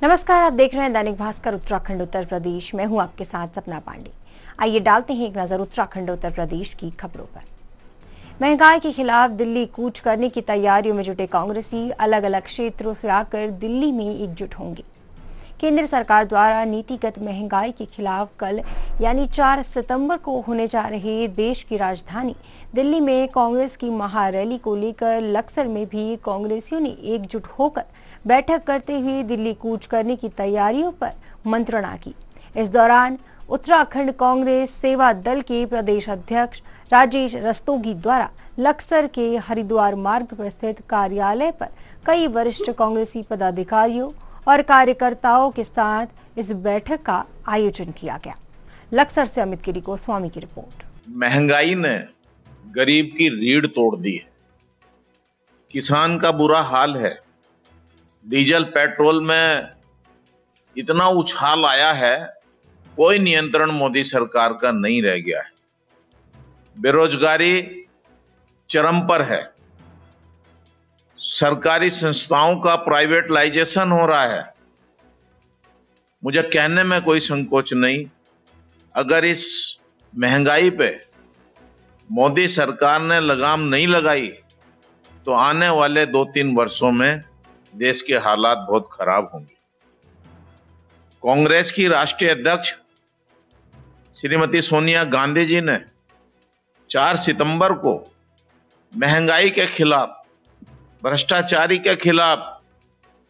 नमस्कार, आप देख रहे हैं दैनिक भास्कर उत्तराखंड उत्तर प्रदेश। मैं हूं आपके साथ सपना पांडे। आइए डालते हैं एक नजर उत्तराखंड उत्तर प्रदेश की खबरों पर। महंगाई के खिलाफ दिल्ली कूच करने की तैयारियों में जुटे कांग्रेसी अलग अलग क्षेत्रों से आकर दिल्ली में एकजुट होंगे। केंद्र सरकार द्वारा नीतिगत महंगाई के खिलाफ कल यानी 4 सितंबर को होने जा रहे देश की राजधानी दिल्ली में कांग्रेस की महारैली को लेकर लक्सर में भी कांग्रेसियों ने एकजुट होकर बैठक करते हुए दिल्ली कूच करने की तैयारियों पर मंत्रणा की। इस दौरान उत्तराखंड कांग्रेस सेवा दल के प्रदेश अध्यक्ष राजेश रस्तोगी द्वारा लक्सर के हरिद्वार मार्ग पर स्थित कार्यालय पर कई वरिष्ठ कांग्रेसी पदाधिकारियों और कार्यकर्ताओं के साथ इस बैठक का आयोजन किया गया। लक्सर से अमित गिरी गोस्वामी की रिपोर्ट। महंगाई ने गरीब की रीढ़ तोड़ दी है, किसान का बुरा हाल है। डीजल पेट्रोल में इतना उछाल आया है, कोई नियंत्रण मोदी सरकार का नहीं रह गया है। बेरोजगारी चरम पर है, सरकारी संस्थाओं का प्राइवेटाइजेशन हो रहा है। मुझे कहने में कोई संकोच नहीं, अगर इस महंगाई पे मोदी सरकार ने लगाम नहीं लगाई तो आने वाले 2-3 वर्षों में देश के हालात बहुत खराब होंगे। कांग्रेस की राष्ट्रीय अध्यक्ष श्रीमती सोनिया गांधी जी ने 4 सितंबर को महंगाई के खिलाफ, भ्रष्टाचारी के खिलाफ,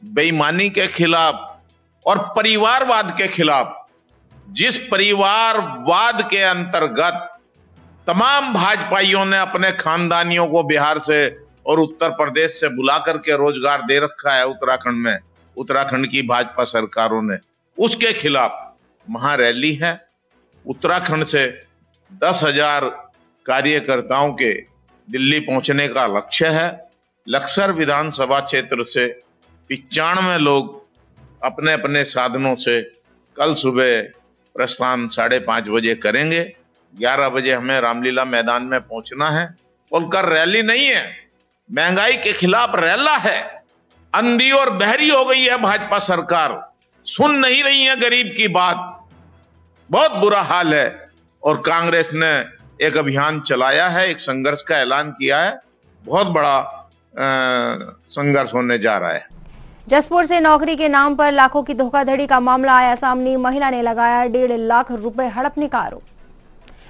बेईमानी के खिलाफ और परिवारवाद के खिलाफ, जिस परिवारवाद के अंतर्गत तमाम भाजपाइयों ने अपने खानदानियों को बिहार से और उत्तर प्रदेश से बुला करके रोजगार दे रखा है उत्तराखंड में, उत्तराखंड की भाजपा सरकारों ने, उसके खिलाफ महारैली है। उत्तराखंड से 10,000 कार्यकर्ताओं के दिल्ली पहुंचने का लक्ष्य है। लक्सर विधानसभा क्षेत्र से 95 लोग अपने अपने साधनों से कल सुबह प्रस्थान 5:30 बजे करेंगे। 11 बजे हमें रामलीला मैदान में पहुंचना है। और कल रैली नहीं है, महंगाई के खिलाफ रैला है। अंधी और बहरी हो गई है भाजपा सरकार, सुन नहीं रही है गरीब की बात। बहुत बुरा हाल है। और कांग्रेस ने एक अभियान चलाया है, एक संघर्ष का ऐलान किया है। बहुत बड़ा संघर्ष होने जा रहा है। जसपुर से नौकरी के नाम पर लाखों की धोखाधड़ी का मामला आया सामने। महिला ने लगाया 1.5 लाख रुपए हड़पने का आरोप।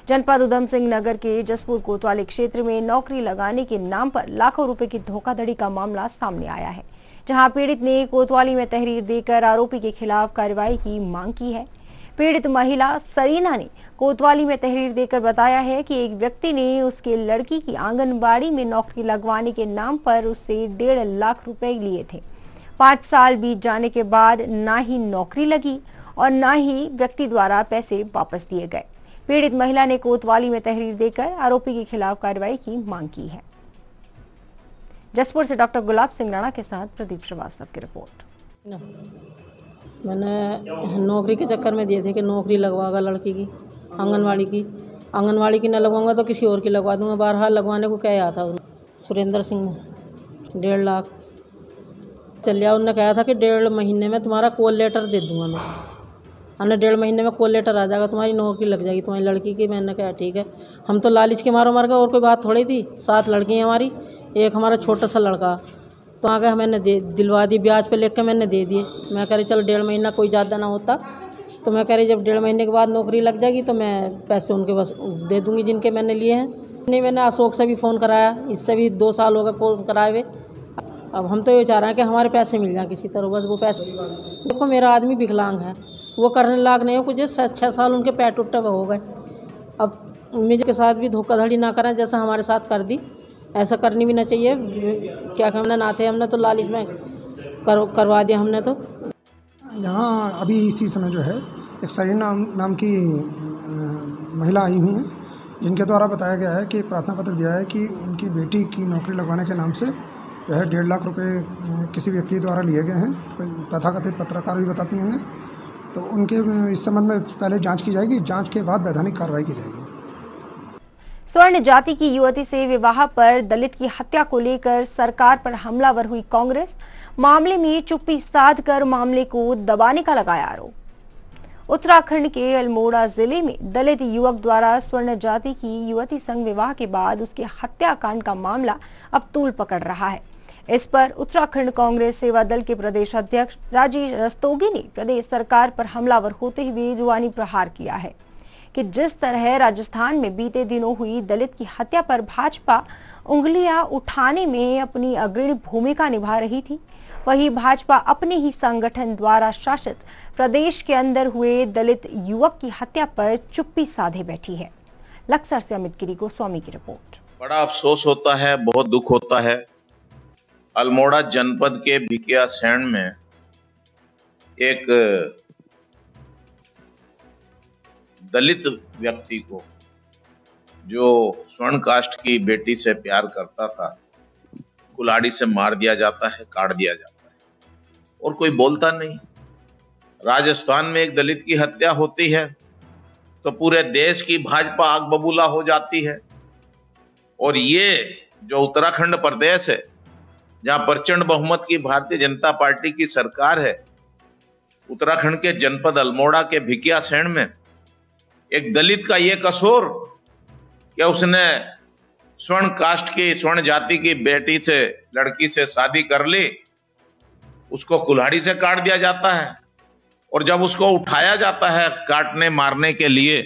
जनपद उधम सिंह नगर के जसपुर कोतवाली क्षेत्र में नौकरी लगाने के नाम पर लाखों रुपए की धोखाधड़ी का मामला सामने आया है, जहां पीड़ित ने कोतवाली में तहरीर देकर आरोपी के खिलाफ कार्रवाई की मांग की है। पीड़ित महिला सरीना ने कोतवाली में तहरीर देकर बताया है कि एक व्यक्ति ने उसके लड़की की आंगनबाड़ी में नौकरी लगवाने के नाम पर उससे 1.5 लाख रुपए लिए थे। 5 साल बीत जाने के बाद ना ही नौकरी लगी और ना ही व्यक्ति द्वारा पैसे वापस दिए गए। पीड़ित महिला ने कोतवाली में तहरीर देकर आरोपी के खिलाफ कार्रवाई की मांग की है। जसपुर से डॉक्टर गुलाब सिंह राणा के साथ प्रदीप श्रीवास्तव की रिपोर्ट। मैंने नौकरी के चक्कर में दिए थे कि नौकरी लगवागा लड़की की, आंगनवाड़ी की न लगवाऊंगा तो किसी और की लगवा दूंगा। बहरहाल लगवाने को क्या आता था। सुरेंद्र सिंह ने 1.5 लाख चलिया, उनने कहा था कि 1.5 महीने में तुम्हारा कॉल लेटर दे दूंगा मैं। हमने 1.5 महीने में कॉल लेटर आ जाएगा, तुम्हारी नौकरी लग जाएगी तुम्हारी लड़की की। मैंने कहा ठीक है। हम तो लालच के मारो मर गए, और कोई बात थोड़ी थी। 7 लड़की हैं हमारी, एक हमारा छोटा सा लड़का। तो आगे मैंने दिलवा दी, ब्याज पे लेकर मैंने दे दिए। मैं कह रही चल 1.5 महीना कोई ज़्यादा ना होता, तो मैं कह रही जब 1.5 महीने के बाद नौकरी लग जाएगी तो मैं पैसे उनके बस दे दूँगी जिनके मैंने लिए हैं। नहीं, मैंने अशोक से भी फ़ोन कराया, इससे भी 2 साल हो गए फ़ोन कराए हुए। अब हम तो ये चाह रहे हैं कि हमारे पैसे मिल जाएं किसी तरह, बस वो पैसे। देखो मेरा आदमी विकलांग है, वो करने लायक नहीं हो कुछ। 6 साल उनके पैर टूटे हुए हो गए। अब मेरे के साथ भी धोखाधड़ी ना करें जैसा हमारे साथ कर दी, ऐसा करनी भी ना चाहिए। क्या कहना ना थे, हमने तो लालच में करवा दिया हमने तो। यहाँ अभी इसी समय जो है एक सरीना नाम की महिला आई हुई हैं, जिनके द्वारा बताया गया है कि प्रार्थना पत्र दिया है कि उनकी बेटी की नौकरी लगवाने के नाम से जो है 1.5 लाख रुपए किसी व्यक्ति द्वारा लिए गए हैं। तथाकथित पत्रकार भी बताती हैं हमें। तो उनके इस संबंध में पहले जांच की जाएगी, जांच के बाद वैधानिक कार्रवाई की जाएगी। स्वर्ण जाति की युवती से विवाह पर दलित की हत्या को लेकर सरकार पर हमलावर हुई कांग्रेस। मामले में चुप्पी साधकर मामले को दबाने का लगाया आरोप। उत्तराखंड के अल्मोड़ा जिले में दलित युवक द्वारा स्वर्ण जाति की युवती संग विवाह के बाद उसके हत्याकांड का मामला अब तूल पकड़ रहा है। इस पर उत्तराखंड कांग्रेस सेवा दल के प्रदेश अध्यक्ष राजेश रस्तोगी ने प्रदेश सरकार पर हमलावर होते हुए जुबानी प्रहार किया है कि जिस तरह राजस्थान में बीते दिनों हुई दलित की हत्या पर भाजपा उंगलियां उठाने में अपनी अग्रणी भूमिका निभा रही थी, वहीं भाजपा अपने ही संगठन द्वारा शासित प्रदेश के अंदर हुए दलित युवक की हत्या पर चुप्पी साधे बैठी है। लक्सर से अमित गिरी गोस्वामी की रिपोर्ट। बड़ा अफसोस होता है, बहुत दुख होता है। अल्मोड़ा जनपद के भिकियासैंण में एक दलित व्यक्ति को, जो स्वर्ण कास्ट की बेटी से प्यार करता था, कुल्हाड़ी से मार दिया जाता है, काट दिया जाता है और कोई बोलता नहीं। राजस्थान में एक दलित की हत्या होती है तो पूरे देश की भाजपा आग बबूला हो जाती है। और ये जो उत्तराखंड प्रदेश है, जहां प्रचंड बहुमत की भारतीय जनता पार्टी की सरकार है, उत्तराखंड के जनपद अल्मोड़ा के भिकियासैंण में एक दलित का ये कसूर कि उसने स्वर्ण जाति की बेटी से, लड़की से शादी कर ली, उसको कुल्हाड़ी से काट दिया जाता है। और जब उसको उठाया जाता है काटने मारने के लिए,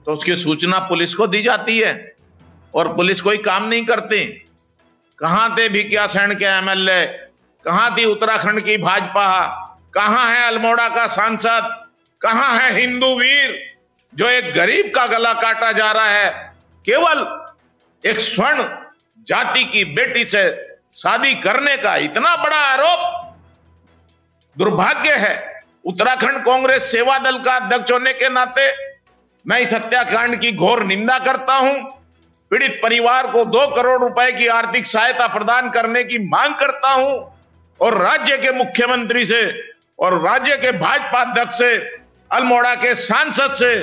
तो उसकी सूचना पुलिस को दी जाती है और पुलिस कोई काम नहीं करती। कहां थे भिकियासैंण के एमएलए, कहां थी उत्तराखंड की भाजपा, कहां है अल्मोड़ा का सांसद, कहां है हिंदू वीर जो एक गरीब का गला काटा जा रहा है केवल एक स्वर्ण जाति की बेटी से शादी करने का। इतना बड़ा आरोप, दुर्भाग्य है। उत्तराखंड कांग्रेस सेवा दल का अध्यक्ष होने के नाते मैं इस हत्याकांड की घोर निंदा करता हूं। पीड़ित परिवार को 2 करोड़ रुपए की आर्थिक सहायता प्रदान करने की मांग करता हूं और राज्य के मुख्यमंत्री से और राज्य के भाजपा अध्यक्ष से, अल्मोड़ा के सांसद से,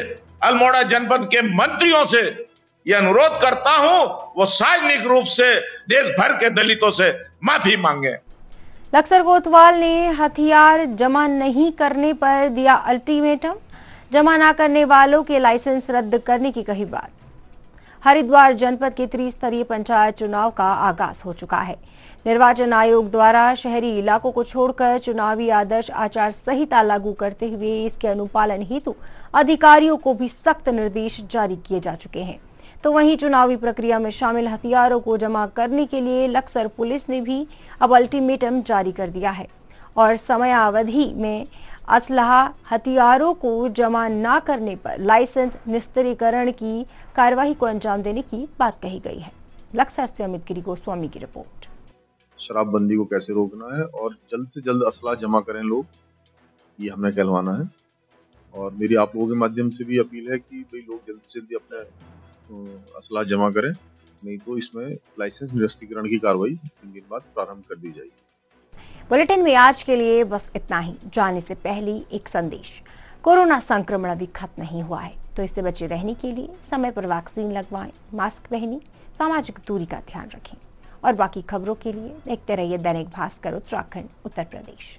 अल्मोड़ा जनपद के मंत्रियों से यह अनुरोध करता हूं वो सार्वजनिक रूप से देश भर के दलितों से माफी मांगे। लक्सर कोतवाल ने हथियार जमा नहीं करने पर दिया अल्टीमेटम, जमा न करने वालों के लाइसेंस रद्द करने की कही बात। हरिद्वार जनपद के त्रिस्तरीय पंचायत चुनाव का आगाज हो चुका है। निर्वाचन आयोग द्वारा शहरी इलाकों को छोड़कर चुनावी आदर्श आचार संहिता लागू करते हुए इसके अनुपालन हेतु अधिकारियों को भी सख्त निर्देश जारी किए जा चुके हैं। तो वहीं चुनावी प्रक्रिया में शामिल हथियारों को जमा करने के लिए लक्सर पुलिस ने भी अब अल्टीमेटम जारी कर दिया है और समयावधि में असलहा हथियारों को जमा न करने पर लाइसेंस निस्तारीकरण की कार्यवाही को अंजाम देने की बात कही गई है। लक्सर से अमित गिरी गोस्वामी की रिपोर्ट। शराबबंदी को कैसे रोकना है और जल्द से जल्द असला जमा करें लोग, ये हमें कहलवाना है। और मेरी आप लोगों के माध्यम से भी अपील है कि भाई लोग जल्द से जल्द अपने असला जमा करें, नहीं तो इसमें लाइसेंस निरस्तीकरण की कार्रवाई 3 दिन बाद प्रारंभ कर दी जाएगी। बुलेटिन में आज के लिए बस इतना ही। जाने से पहले एक संदेश, कोरोना संक्रमण अभी खत्म नहीं हुआ है, तो इससे बचे रहने के लिए समय पर वैक्सीन लगवाएं, मास्क पहनें, सामाजिक दूरी का ध्यान रखें और बाकी खबरों के लिए देखते रहिए दैनिक भास्कर उत्तराखंड उत्तर प्रदेश।